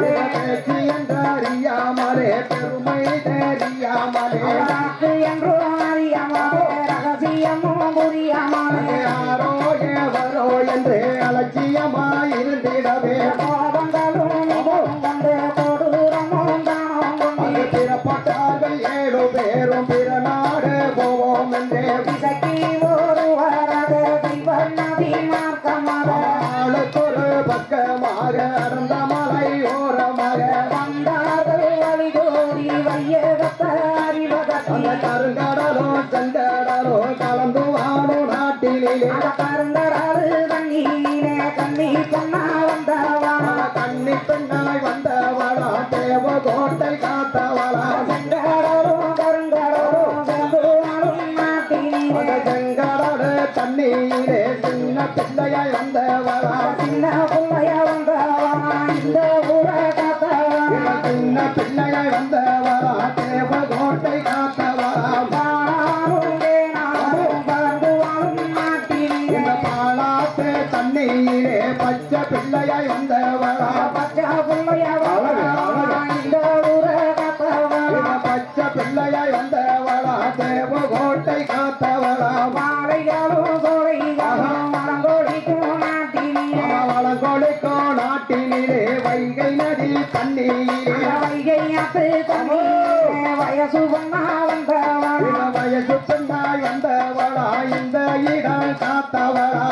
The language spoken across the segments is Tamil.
பேச்சு என்றறியாமலே பெருமை தெரியாமலே என்றும் அறியாமலே ரகசியமும் புரியாமலே யாரோ எவரோ என்று அலட்சியமாயிருந்திடவே கொண்டு கொடூரமும் தானம் கொண்டு பிறப்பட்டார்கள் 7 பேரும் பிறநாடு போவோம் என்றே விசக்கி ஒருவரது நதி மார்க்கமாக ஆளுக்கொரு பக்கமாக அடர்ந்த மலை ஓரமாக வந்தார்கள் வழி கோரி வையகத்த அறிவகத்தில் கருங்கடலோ செங்கடலோ கலந்து வாழும் நாட்டிலே கருங்கடல் தண்ணீரே கண்ணி பொன்னா வந்தவா கண்ணி பெண்ணாய் வந்தவளா தேவகோட்டை காத்தவளா செங்கடலும் கருங்கடலும் சேர்ந்து வாழும் நாட்டினே செங்கடலு தண்ணீரே சின்ன பிள்ளையாய் வந்தவளா சின்ன பிள்ளைய வந்தவா இந்த ஊரை காத்தவா சின்ன பிள்ளையாய் வந்தவளா தேவகோட்டை காத்தவளா பாலாத்து தண்ணீரே பச்சை பிள்ளையாய் வந்தவளா பச்சை பிள்ளையாய் வந்தவளா தேவகோட்டை காத்தவளா வளங்கொழிக்கோ நாட்டினிலே வைகை நதி தண்ணீரே வயசு பொண்ணா வந்தவா வயசு பெண்ணாய் வந்தவளா இந்த இடம் காத்தவளா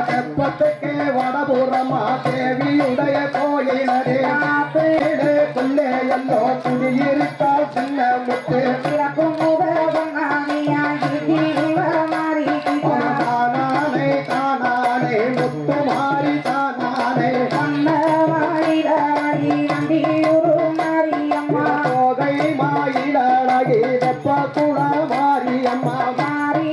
தெப்பத்துக்கு வடபுறமா தேவியுடைய கோயிலரே குள்ளே எல்லோ குடியிருக்கால் சின்ன முத்து தானானே தானானே முத்து மாறி தானானே தோகை மாயிலழகி வெப்ப குள மாரியம்மா மாறி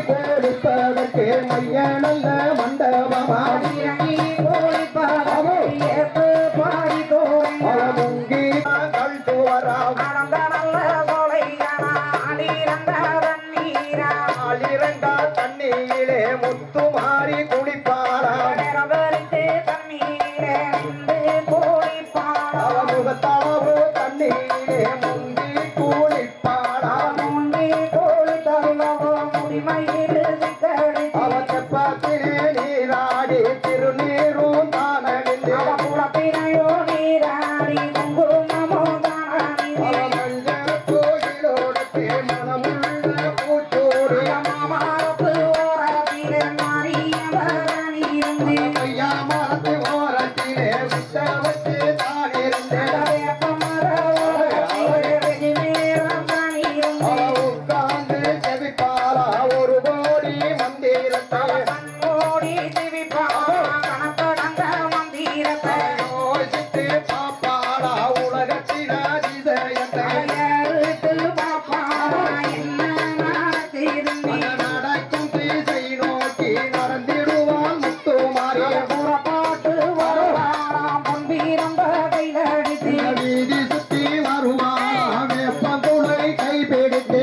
கொடுப்பதற்கு மைய நல்ல மண்டபமா முங்கி கழ்த்துவராம் ஆளிரண்டா தண்ணீரே முத்து மாறி குளிப்பாராம் முகத்தளவு தண்ணீரே முங்கி குளிப்பாராம் அவத்தப்பத்திலே நீராடி திருநீரும் தானடிந்து கோயிலோடு மனமுள்ள பூச்சோடு மரத்து ஓரத்திலே விட்டவத்து தானிருந்தேன் உட்கார்ந்து செவிப்பாரா ஒரு கோடி மந்திரத்தை யோசித்து பாப்பாரா உலகத்தின் அதிசயத்தை நடக்கும் திசை நோக்கி நடந்திடுவான் முத்துமாரி வீதி சுத்தி வருவா வெப்பங்குளை கைப்பிடித்து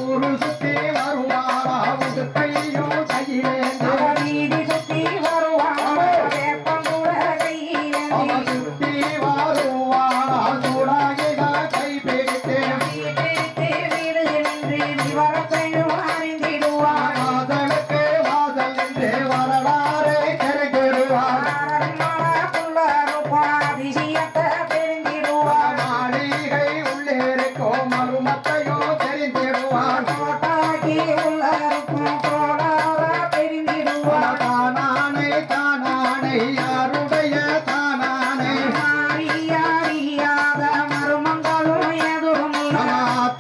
ஊரு சுத்தி வருவா கையும் கையிலேந்து சுத்தி வருவா சூடாகிட கைப்பிடித்து வாசலுக்கு வாசல் என்று வரலாறு தெரிந்திடுவார் மாளிகை உள்ளே இருக்கும் மருமத்தையோ தெரிந்திடுவார் தானானை தானானை யாருடைய தானானை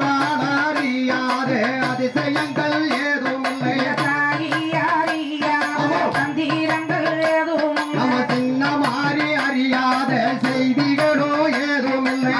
தானறியாதே அதிசயங்கள் ஏதும் இல்லை நம்ம சின்ன மாறி அறியாத செய்திகளோ ஏதும் இல்லை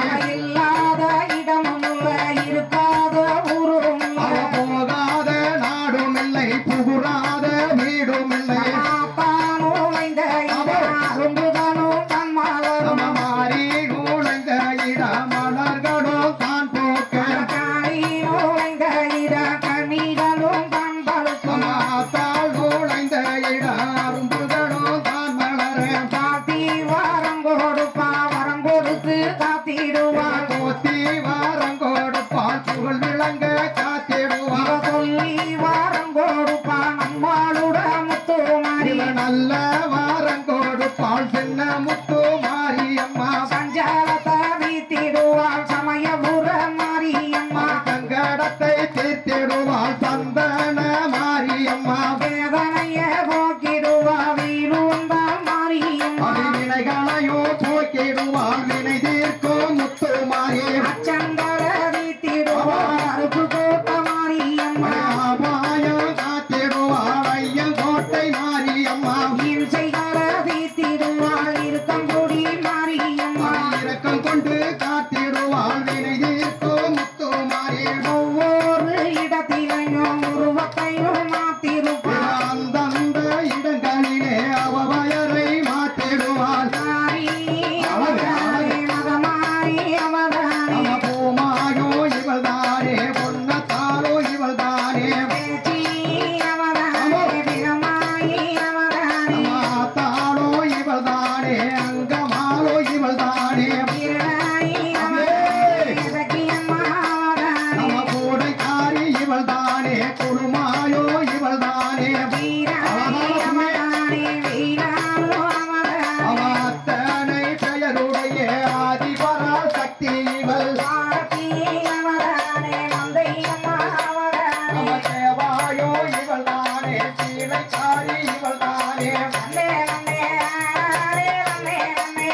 சங்கடத்தை தீர்த்திடுவாள் சந்தன மாரியம்மா வேதனைய போக்கிடுவா வீடு வந்தால் மாரியம்மா வினைகளையும் போக்கிடுவாள் வினை தீர்க்கும் முத்து மாறி அச்சங்கர வீத்திடுவா அருப்பு கோட்ட மாரியம்மா அபாயம் காத்திடுவாள் ஐயன் கோட்டை மாரியம்மா இன்சைகர வீத்திடுவாள் இருக்கங்குடி மாரியம்மா இரக்கம் கொண்டு காத்திடுவாள் வினை தீர்க்கும் முத்து மாறி ஒவ்வொரு இடத்திலையும் உருவத்தையும் மாத்திருப்பாள் அந்தந்த இடங்களிலே அவ வயரை மாற்றிடுவாள் மாறி அவதானே மகமாரி அவதானே நம்ம பூமாயோ இவள்தானே பொன்னத்தாலோ இவள்தானே பேச்சி அவதானே பிறமாயி அவதானே நம்ம ஆத்தாளோ இவள்தானே அங்கமாலோ இவள்தானே பிறனாயி அவதானே சக்கியம்மா அவதானே நம்ம கூடைக்காரி இவள்தானே குருமாயோ இவள்தானே வீராயி அவதானே வீராளோ அவதானே அவ அத்தனை பெயருடைய ஆதிபரா சக்தி இவள் பாரதி அவதானே மந்தையம்மா அவதானே நம்ம தேவாயோ இவள்தானே சீலைக்காரி இவள்தானே வந்தே வந்தே ஆரே வந்தே வந்தே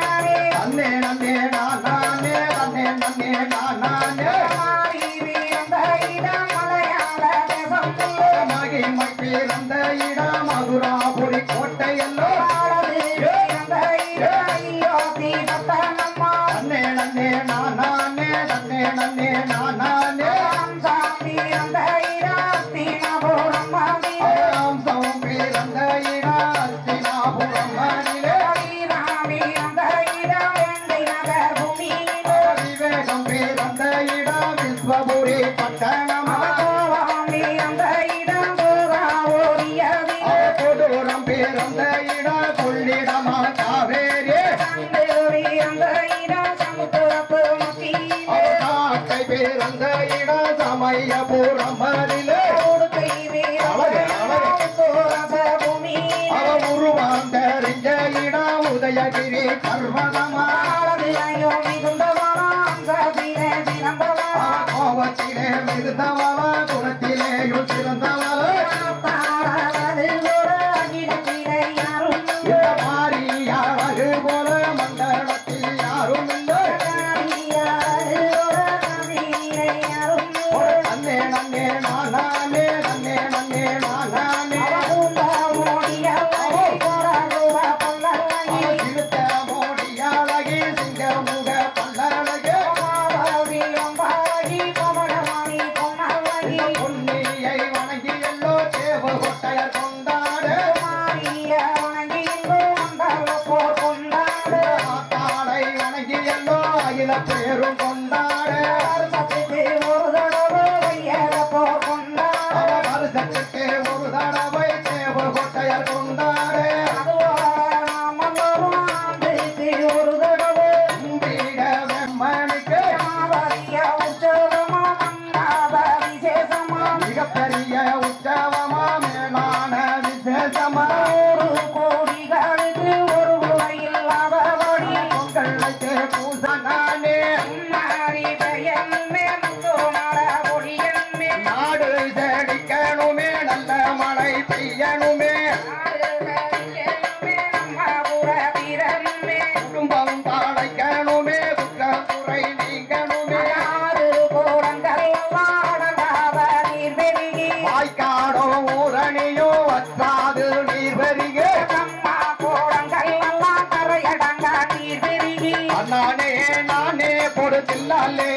ஆரே நன்னே நன்னே நானே நன்னே நன்னே நானே மாறி வீரந்த இடம் மலையாள தேசம் புல்லு மகிமை பிறந்த இடம் மதுராபுரி கோட்டை எல்லோ பாரதி வீரந்த இடம் ஐயோ தீபத்தனம்மா நன்னே நன்னே நானே நன்னே நன்னே நானே சாம் வீரந்த இடம் தீனபுரம் மந்திரே அம்சம் பிறந்த இடம் அஸ்தினாபுரம் மணிலே வீரா வீரந்த இடம் வெங்கை நகர் பூமியிலே விவேகம் பிறந்த இடம் விஸ்வபுரி பட்டணமா கோவம் வீரந்த இடம் கோராவோரியதிலே கொடூரம் பிறந்த இடம் கொள்ளிடமா காவேரி கண்டு வீரந்த இடம் சமுத்திரத்து முத்தியிலே காட்டை பிறந்த இடம் சமயபுரம் மணிலே கொடுக்கை வீரந்த இடம் சோரச பூமியிலே அவ உருவாந்தறிஞ்ச இடம் உதயகிரி பர்வதமா ஆளதிலையோ மிகுந்தவனாம் சதிரே சிறந்தவனா கோவத்திலே மிகுந்தவளா குணத்திலேயும் சிறந்தவளா தாரவது ஒரு அகிலத்திலே யாரும் இந்த மாரியா அழகு போல மண்டலத்தில் யாரும் இல்லை காரியாது ஒரு கவியிலே யாரும் நன்னே நன்னே நானே நன்னே நன்னே நானே அவகுந்த மோடியலை கொரகுவ பல்லலை திருத்த மோடி அழகி சிங்கமுக பல்லழகு மாவதியம் பாகி பவளமணி பொன்னலை பொன்னியை வணங்கி எல்லோ தேவ கொட்டையர் கொண்டாடு மாரிய வணங்கிங்கு மண்டல போர் கொண்டாடு ஆத்தாளை வணங்கி எல்லோ அகில பேரும் கொண்டாடு வருஷத்துக்கு ஒரு தடவை வையக போர் கொண்டாடு அவ வருஷத்துக்கு ஒரு தடவை தேவ கொட்டையர் கொண்டாடு அதுபோல நாமெல்லோரும் ஆண்டுக்கு ஒரு தடவை கும்பிட வெம்மணிக்கு மாவரிய உற்சவமா மன்னாத விசேஷமா மிகப்பெரிய உற்சவமா மேலான விசேஷமா 100 கோடிகளுக்கு ஒரு முறை இல்லாதபடி பொங்கல் வைத்து பூசனானே மாறி பெயன்மே முத்துமல பொடியன்மே நாடு செழிக்கணுமே நல்ல மழை பெய்யணுமே நாடு பெயன்மே நம்மபுர வீரன்மே குடும்பம் தாழைக்கணுமே குறை நீங்கணுமே ஆறு கோரங்கள் அடங்காத நீர் பெருகி வாய்க்காடோ ஊரணியோ வற்றாது நீர் பெருக அம்மா கோரங்கள் எல்லாம் கரையடங்க நீர் பெருகி அண்ணானே நானே பொடுத்தில்லாலே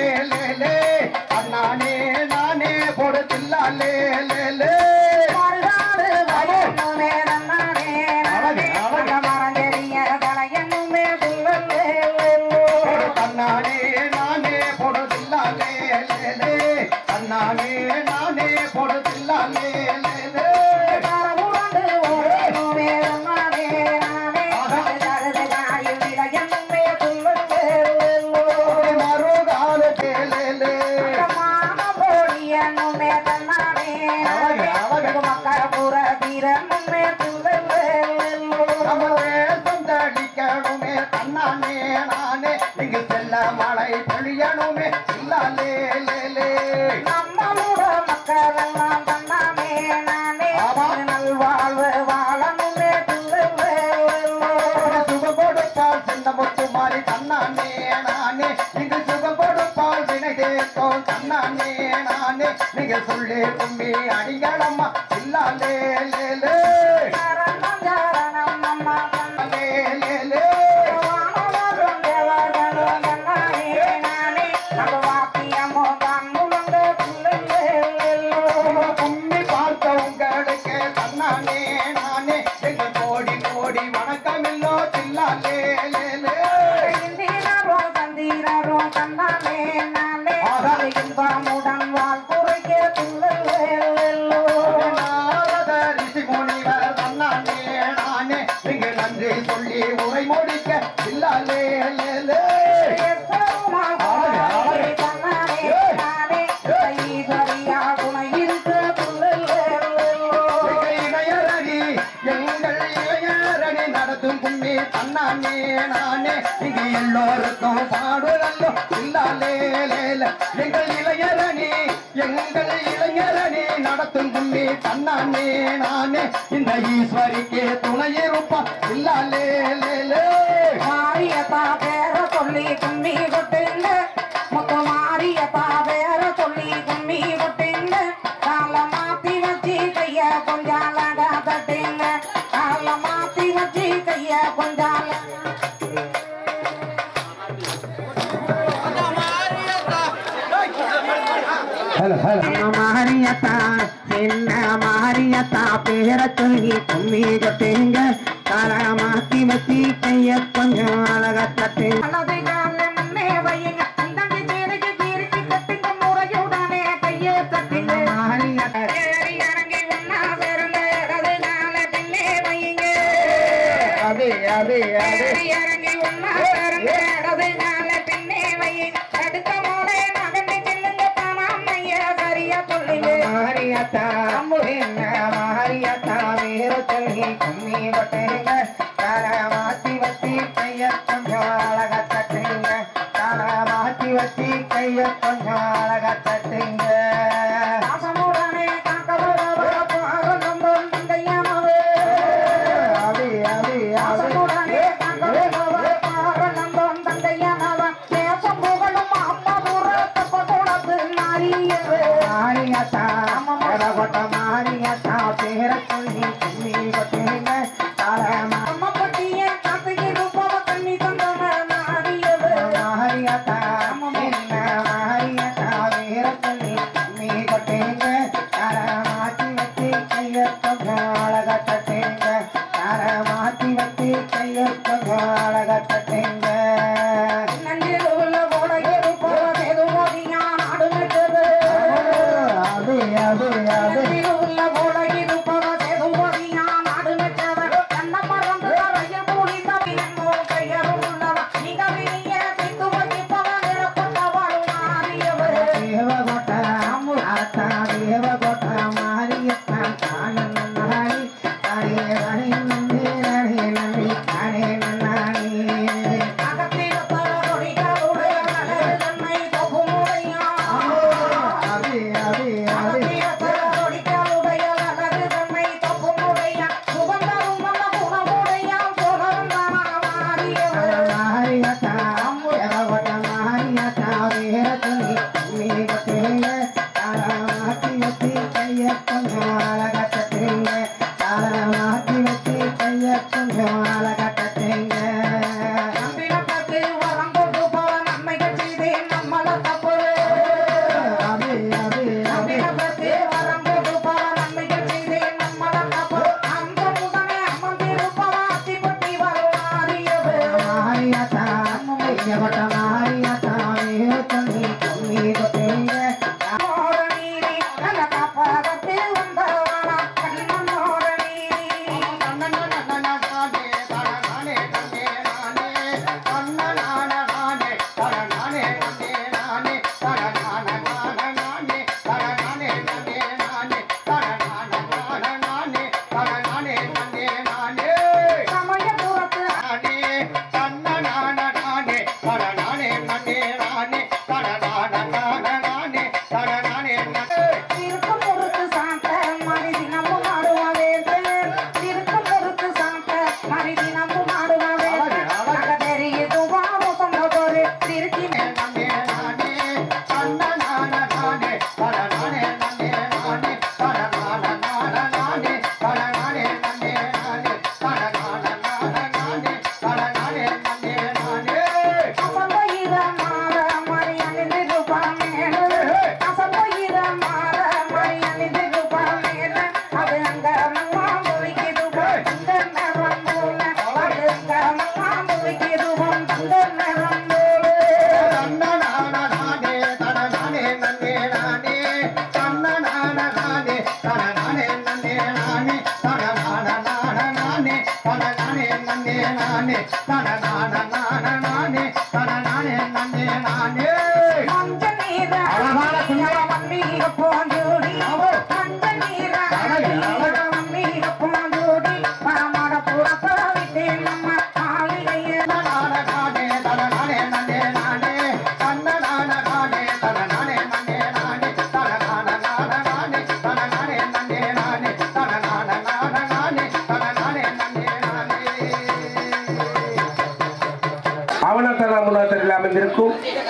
லே அண்ணானே நானே பொடுத்தில்லாலே லே மறுநாடு வயனுமே நன்னானே மரஞ்செறிய தலையனுமே புல்லல்லே அண்ணானே நானே பொடுத்தில்லாலே அண்ணானே நானே பொடுத்தில்லாலே மரமுடந்து ஓடுமே நன்னானே நானே கருதகாயு விளையனுமே புல்லல்லே மறுகால கேளே மான போடியனுமே தன்னானே மக்களபுர வீரனுமே புல்லல்லே நம்ம தேசம் தடிக்கணுமே தன்னானே நானே இங்கு செல்ல மழை பொழியணுமே இல்லாலே நம்மளோட மக்கள் எல்லாம் தன்னாமே நானே நல்வாழ்வு வாழணுமே சுகம் கொடுப்பால் சின்ன முத்து மாறி தன்னானே நானே இங்கு சுகம் கொடுப்பால் வினை தேர்த்தோம் தன்னானே நானே நீங்க சொல்லி கும்மி அடிகளம்மா இல்லாலே லேலே சரணம் சரணம் அம்மா லேலே வானவரும் தேவர்களும் தன்னாமே நானே நம்ம வாக்கியமோ தன்னுலங்க கும்மி பார்த்த உங்களுக்கு தன்னானே நானே எங்க கோடி கோடி வணக்கமில்லோ தில்லாலே லேலே இந்திரரும் சந்திரரும் தன்னாமே நானே இன்பமுடன் வாழ் குறைக்க நாரத ரிஷி முனிவர் தன்னானே நானே இங்கு நன்றி சொல்லி உரை முடிக்க இல்லாலே லேலே இளையரணி எங்கள் இளையரணி நடத்தும் கும்மி தன்னானே நானே இங்கு எல்லோருக்கும் பாடுதல்லோ இல்லாலே லேல எங்கள் இளையரணி நடத்தும் கும்மி தன்னானே நானே இந்த ஈஸ்வரிக்கு துணை இருப்பா இல்லாலே லேலே மாரியத்தா பேர சொல்லி கும்மி கொட்டுங்க முத்து மாரியத்தா பேர சொல்லி கும்மி கொட்டுங்க கால மாத்தி வச்சு கைய கொஞ்சால தட்டுங்க கால மாத்தி வச்சு கைய கொஞ்சால மாரியத்தா சின்ன மாரியத்தா பேர சொல்லி கும்மி கொட்டுங்க கால மாத்தி வச்சு கைய கொஞ்சம் அழகா தட்டுங்க இறங்கி ஒன்னா இடதுனால பின்னே வையுங்க அடுத்த முறை நகர்ந்து செல்லுங்க பணமைய சரியா சொல்லுங்க மாரியத்தா மாரியத்தா வேற சொல்லி கும்மி கொட்டுங்க கால மாத்தி வச்சு கைய கொஞ்சம் அழகா தட்டுங்க கால மாத்தி வச்சு கைய கொஞ்சம் அழகா தட்டுங்க மாரியத்தா பேர சொல்லி கும்மி கொட்டுங்க அம்மா பட்டிய காத்துக்கு ரூபாவ கண்ணி தந்தன மாரியத்தா மாரியத்தா பேர சொல்லி கும்மி கொட்டுங்க மாத்தி வச்சு கைய கொஞ்சம் அழகா தட்டுங்க மாத்தி வச்சு கைய கொஞ்சம் அழகா தட்டுங்க நன்றில் உள்ள போல இருப்போம் எதுவும் நாடு நட்டது உள்ள போல இருப்பவ செதுவதியா நாடு நட்டவர் கண்ண மறந்து வரைய மூடிந்தவ என்னோ கையரும் உள்ளவ நீங்க விரிய செய்து வைப்பவ நிலப்பட்டவள் மாறியவர் தேவகோட்ட ஆத்தா தேவகோட்ட மாரியத்தா காணன் நாடி தாயே வரை நந்தி நடி நந்தி தானே நன்னாடி அகத்தியத்தர கொடிகளுடைய நகர் தன்னை தொகுமுடையா மாரியத்தா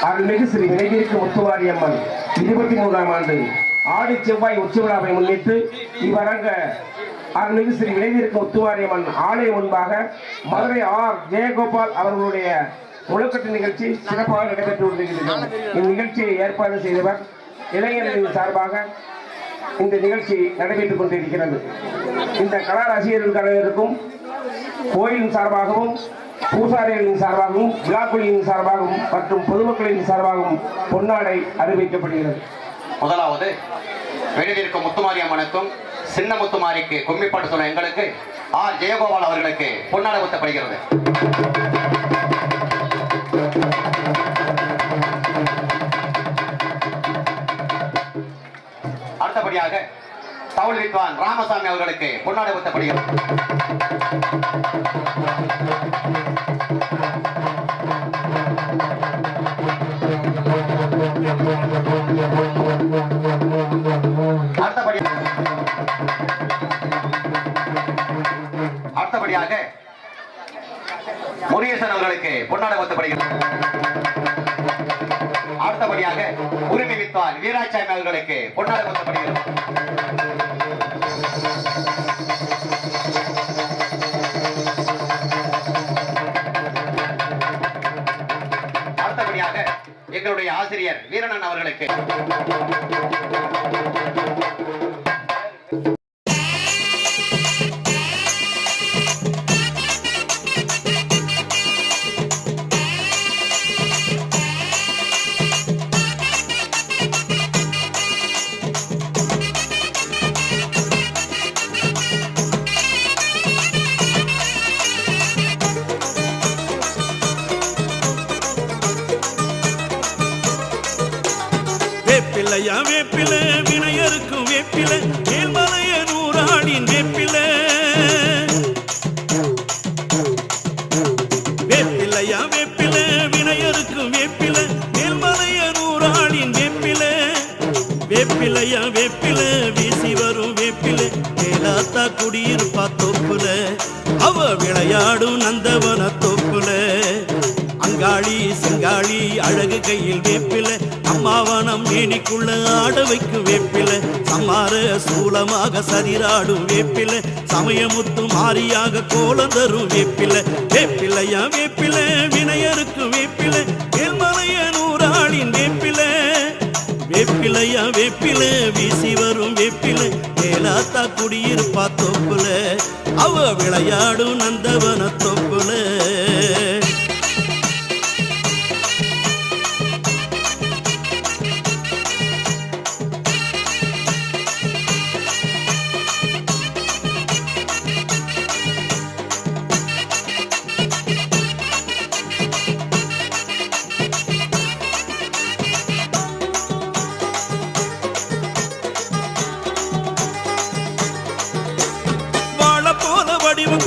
அருள்மிகு ஸ்ரீ வினைதீர்க்கும் முத்துமாரியம்மன் 23ஆம் ஆண்டு ஆடி செவ்வாய் உச்சி விழாவை முன்னிட்டு இவ்வரங்க அருள்மிகு ஸ்ரீ வினைதீர்க்கும் முத்துமாரியம்மன் ஆலய முன்பாக மதுரை ஆர் ஜெயகோபால் அவர்களுடைய முழுக்கட்டு நிகழ்ச்சி சிறப்பாக நடைபெற்று கொண்டிருக்கிறது. இந்நிகழ்ச்சியை ஏற்பாடு செய்தவர் இளைஞர்களின் சார்பாக இந்த நிகழ்ச்சி நடைபெற்றுக் கொண்டிருக்கிறது. இந்த கலா ரசிகர்கள் அனைவருக்கும் கோயிலின் சார்பாகவும் பூசாரிகளின் சார்பாகவும் விழாக்குழுவின் சார்பாகவும் மற்றும் பொதுமக்களின் சார்பாகவும் பொன்னாடை அறிவிக்கப்படுகிறது. முதலாவது வெளியிலிருக்கும் முத்துமாரியம்மனுக்கும் சின்ன முத்துமாரிக்கு கும்மிப்பாட்டு சொன்ன எங்களுக்கு ஆர் ஜெயகோபால் அவர்களுக்கு பொன்னாடை ஊத்தப்படுகிறது. அடுத்தபடியாக தவுள் வித்வான் ராமசாமி அவர்களுக்கு பொன்னாடை ஊத்தப்படுகிறது. அடுத்தபடியாக முருகேசன் அவர்களுக்கு பொன்னாடை ஊத்தப்படுகிறது. அடுத்தபடியாக உரிமை வித்வான் வீராசாமி அவர்களுக்கு பொன்னாடை ஊத்தப்படுகிறது. அடுத்தபடியாக எங்களுடைய ஆசிரியர் வீரண்ணன் அவர்களுக்கு வேப்பில வினையருக்கும் வேப்பில மேல்மலைய நூறாளின் வேப்பில வேப்பிலையா வேப்பில வினையருக்கும் வேப்பில மேல்மலைய நூறாளின் வேப்பில வேப்பிலையா வேப்பில வீசி வரும் வேப்பில மேலாத்தா குடியிருப்பா தோப்புல அவ விளையாடும் நந்தவன தோப்புல அங்காளி சிங்காளி அழகு கையில் வேப்பில அம்மாவனம் மேனிக்குள்ள ஆட வைக்கும் வேப்பில சம்மார சூலமாக சரிராடும் வேப்பில சமயமுத்து மாரியாக கோலம் தரும் வேப்பில வேப்பிலையா வேப்பில வினையருக்கு வேப்பில மேல்மலைய நூறாளின் வேப்பில வேப்பிலையா வேப்பில வீசி வரும் வேப்பில மேலாத்தா குடியிருப்பா தோப்புல அவ விளையாடும் நந்தவன தோப்புல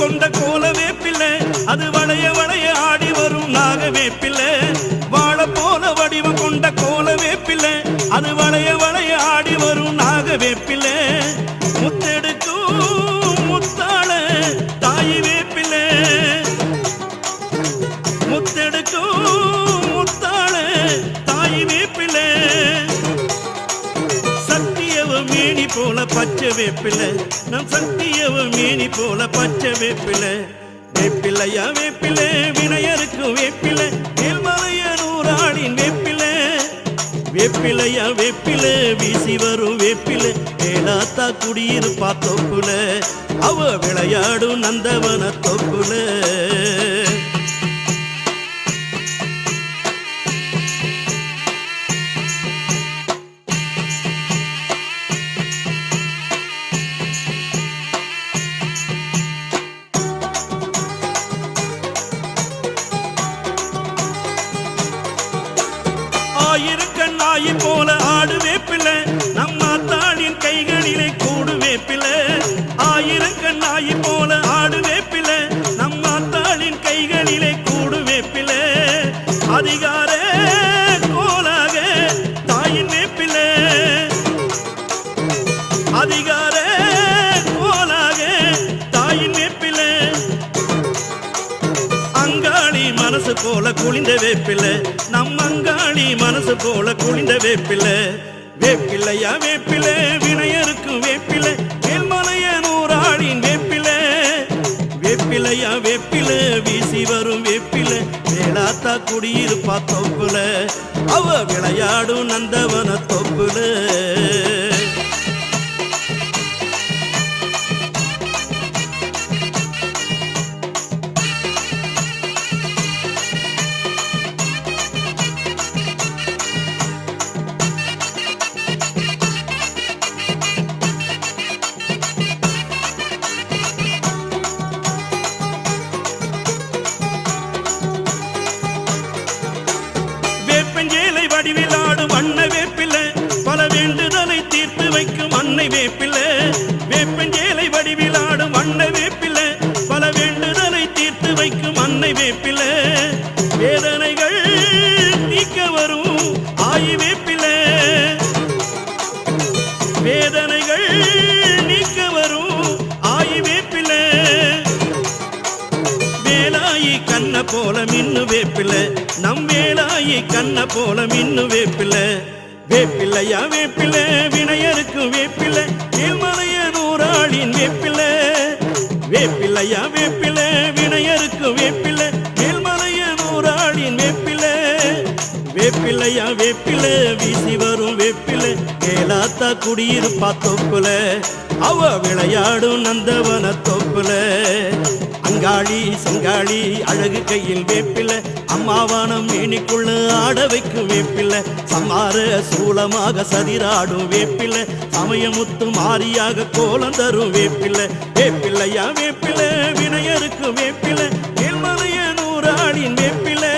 கொண்ட கோல வேப்பில அது வளைய வளைய ஆடி வரும் நாக வேப்பில வாழ போல வடிவம் கொண்ட கோல வேப்பில அது வளைய வளைய ஆடி வரும் நாக வேப்பில முத்தெடுக்கும் முத்தாள தாய் வேப்பில முத்தெடுக்கும் முத்தாள தாய் வேப்பில சத்தியவ மேனி போல பச்சை வேப்பில நம் சத்தியவ மேனி போல பச்சை வேப்பில வேப்பிலையா வேப்பில வினையருக்கு வேப்பில மேல்மலைய நூறாளின் வேப்பில வேப்பிலையா வேப்பில வீசி வரும் வேப்பில மேலாத்தா குடியிருப்பா தோப்புல அவ விளையாடும் நந்தவன தோப்புல ஆயிரக்கண்ணாயி போல ஆடு வேப்பில நம்ம தாளின் கைகளிலே கூடு வேப்பில ஆயிரக்கண்ணாயி போல ஆடு வேப்பில நம்ம தாளின் போல குளிந்த வேப்பிலை நம் அங்காளி மனசு போல குளிந்த வேப்பிலை வேப்பிலையா வேப்பிலை வினையருக்கும் வேப்பிலை மேல்மலைய நூறாளின் வேப்பிலை வேப்பிலையா வேப்பிலை வீசி வரும் வேப்பிலை வேளாத்தா குடியிருப்பா தொப்புல அவ விளையாடும் நந்தவன தொப்புல வேப்பஞ்சேலை வடிவிலாடும் அன்ன வேப்பிலை பல வேண்டுதலை தீர்த்து வைக்கும் அன்னை வேப்பிலை வேப்பஞ்சேலை வடிவிலாடும் அன்ன வேப்பிலை பல வேண்டுதலை தீர்த்து வைக்கும் அன்னை வேப்பிலை வேதனைகள் நீக்க வரும் ஆயி வேப்பிலை வேதனைகள் நீக்க வரும் ஆயி வேப்பிலை வேலாயி கண்ண போல மின்னு வேப்பிலை நம் வேலாயி கண்ண போல மின்னு வேப்பிலை வேப்பிலையா வேப்பிலை வினையருக்கு வேப்பிலை மேல்மலைய நூறாளின் வேப்பிலை வேப்பிலையா வேப்பிலை வினையருக்கு வேப்பிலை மேல்மலைய நூறாளின் வேப்பிலை வேப்பிலையா வேப்பிலை வீசி வரும் வேப்பிலை கேளாத்தா குடியிருப்பா தொப்புல அவ விளையாடும் நந்தவன தொப்புல அங்காளி செங்காளி அழகு கையில் வேப்பிலை அம்மாவானம் மேனிக்குள்ள ஆட வைக்கும் வேப்பிலை சம்மார சூளமாக சதிராடும் வேப்பிலை சமயமுத்து மாரியாக கோலம் தரும் வேப்பிலை வேப்பிலையா வேப்பிலை வினையருக்கு வேப்பிலை மேல்மலைய நூறாளின் வேப்பிலை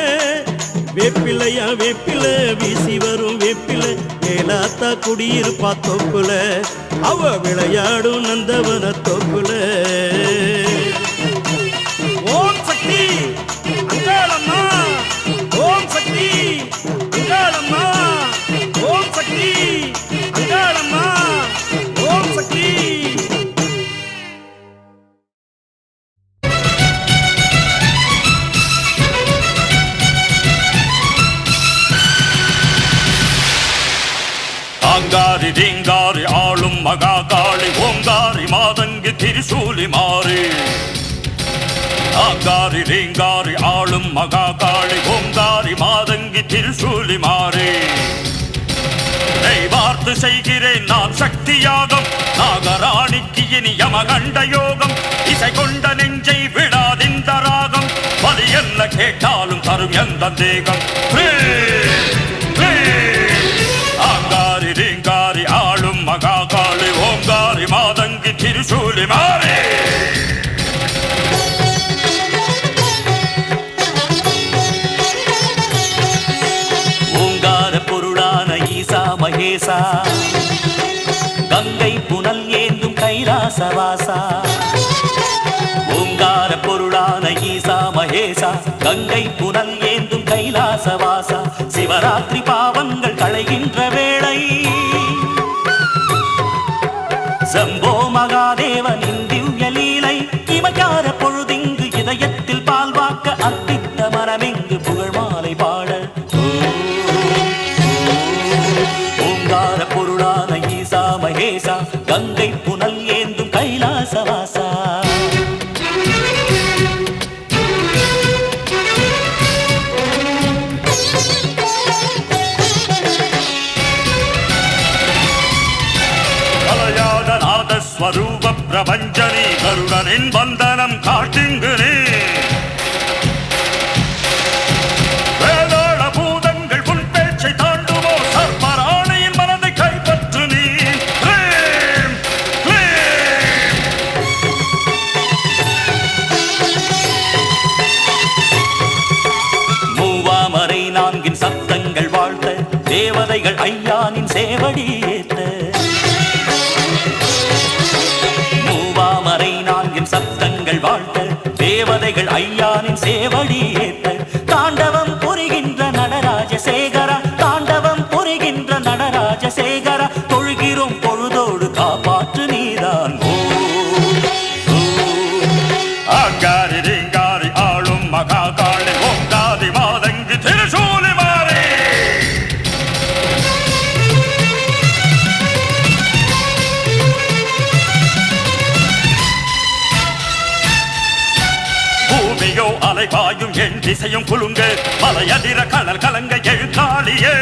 வேப்பிலையா வேப்பிலை வீசி வரும் வேப்பிலை மேலாத்தா குடியிருப்பா தொப்புல அவ விளையாடும் நந்தவன தொப்புல ஓம் சக்தி அங்காளம்மா ஓம் சக்தி அங்காளம்மா ஓம் சக்தி அங்காளம்மா ஓம் சக்தி ஆங்காரி ரீங்காரி ஆளும் மகாகாளி ஓங்காரி மாதங்கி திரிசூலி மாறி ஆங்காரி ரீங்காரி ஆளும் மகாகாளி ஓங்காரி மாதங்கி திரிசூலி மாறி பார்த்து செய்கிறேன் நான் சக்தியாகம் நாகராணிக்கு இனி யமகண்ட யோகம் இசை கொண்ட நெஞ்சை விடாதிந்த ராகம் பலி என்ன கேட்டாலும் தரும் எந்த தேகம் ஆங்காரி ரீங்காரி ஆளும் மகாகாளி ஓங்காரி மாதங்கி திரிசூலி மாறி ஓங்கார பொருளான ஈசா மகேசா கங்கை புனல் ஏந்தும் கைலாசவாசா ஓங்கார பொருளான ஈசா மகேசா கங்கை புனல் ஏந்தும் கைலாசவாசா சிவராத்திரி பாவங்கள் களைகின்ற வேளை சம்போ மகாதேவனின் திவ்ய லீலை இமைக்கார பொழுதிங்கு இதயத்தில் பால்வாக்க அத்தித்த மனமிங்கு புகழ் மாலை பாட ஓங்கார பொருளான ஈசா மகேசா கங்கை புனல் ஏந்தும் கைலாசவாசா ஸ்வரூப பிரபஞ்சனி கருடனின் பந்தனம் காட்டுங்கு நீ வேதாள பூதங்கள் உன் பேச்சை தாண்டுமோ சர்வராணியின் மனதை கைப்பற்று நீ மூவாமரை நான்கின் சத்தங்கள் வாழ்த்த தேவதைகள் ஐயானின் சேவடி ஏத்த சப்தங்கள் வாழ்த்த தேவதைகள் ஐயானின் சேவடி ஏத்த தாண்டவம் புரிகின்ற நடராஜசேகரா தாண்டவம் புரிகின்ற நடராஜசேகரா தொழுகிறோம் பொழுதோடு காப்பாற்று நீதான் ஆங்காரி ரீங்காரி ஆளும் மகாகாளி ஓங்காரி அலைபாயும் என் திசையும் குலுங்க மலையதிர கடல் கலங்க எழுக்காளியே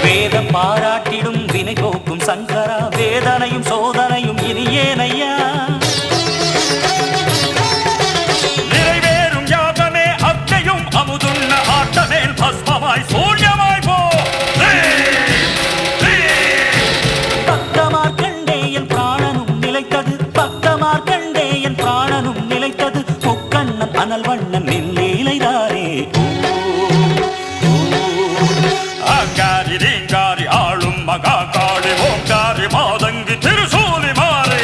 வேதம் பாராட்டிடும் வினை போக்கும் சங்கரா வேதனையும் சோதனையும் இனி ஏனையா நிறைவேறும் யாகமே அக்கையும் அமுதுண்ண ஆட்டமேல் பஸ்மமாய் சூன்யமாய் போ பக்தமார் கண்டே என் பிராணனும் நிலைத்தது பக்தமார் கண்டே என் பிராணனும் நிலைத்தது முக்கண்ணன் அனல் வண்ணன் நிலைதாரே அங்காரி ரீங்காரி ஆளும் மகா காளி ஓங்காரி மாதங்கி திருசூலி மாறே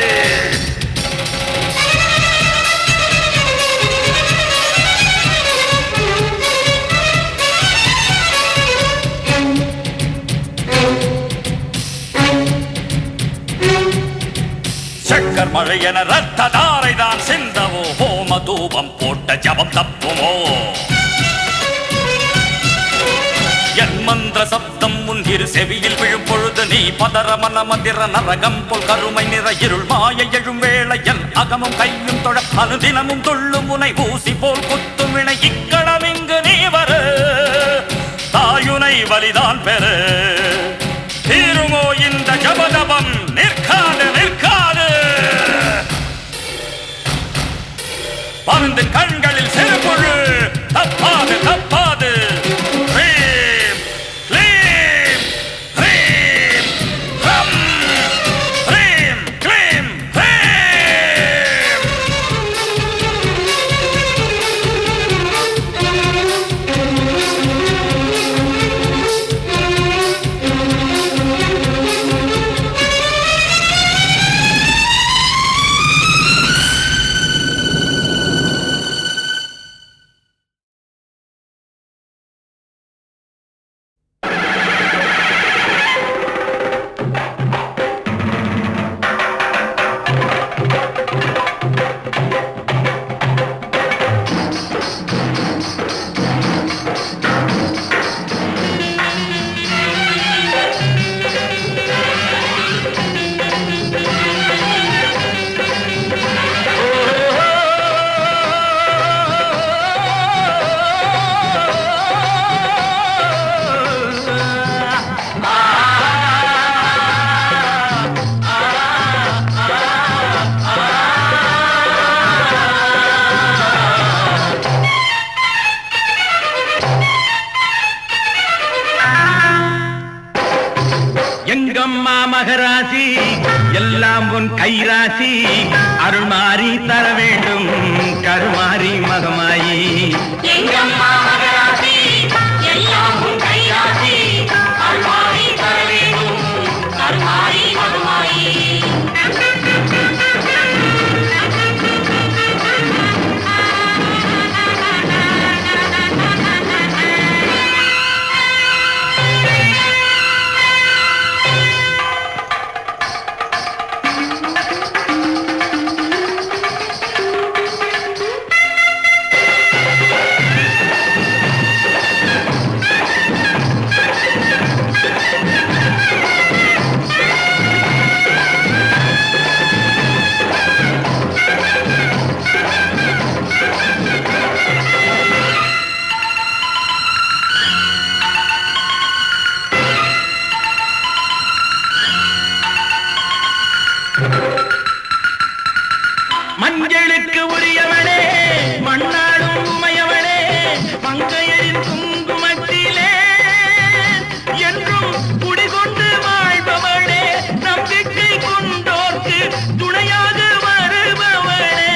சக்கர் மழை என ரத்த தாரை தான் சிந்தவோ ஹோம தூபம் போட்ட ஜபம் தப்புமோ என் மந்திர சப்தம் உன் இரு செவியில் விழும் பொழுது நீ பதற மன மந்திர நரகம் போல் கருமை நிற இருள் மாய எழும் வேளை என் அகமும் கையும் தொட அனுதினமும் துள்ளும் உனை ஊசி போல் குத்தும் வினை இக்களம் இங்கு நீ வர தாயுனை வலிதான் பெரு தீருமோ இந்த ஜபதபம் நிற்காது நிற்காது பந்து கண்களில் செருப்புழு தப்பாது தப்பாது மகராசி எல்லாம் உன் கைராசி அருள் மாறி தர வேண்டும் கருமாறி மகமாயி எங்கம்மா மகராசி எல்லாம் உன் கைராசி அருள் மாறி தர வேண்டும் கருமாறி மகமாயி மஞ்சளுக்கு உரியவனே மண்ணாடும் உமையவனே மங்கையரின் குங்குமத்திலே என்றும் குடிகொண்டு வாழ்பவனே நம்பிக்கை கொண்டோர்க்கு துணையாக வருபவனே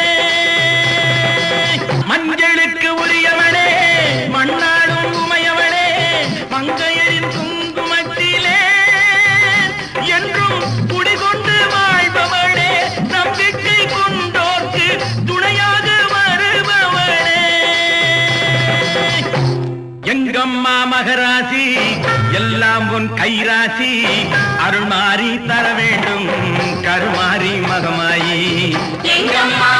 மஞ்சளுக்கு உரியவனே மண்ணாடும் உமையவனே மங்கையரின் குங்குமத்திலே என்றும் குடிகொண்டு வாழ்பவனே நம்பிக்கை கொண்டோர்க்கு துணையாக வருபவனே எங்கம்மா மகராசி எல்லாம் உன் கைராசி அருள் மாறி தர வேண்டும் கருமாறி மகமாயி எங்கம்மா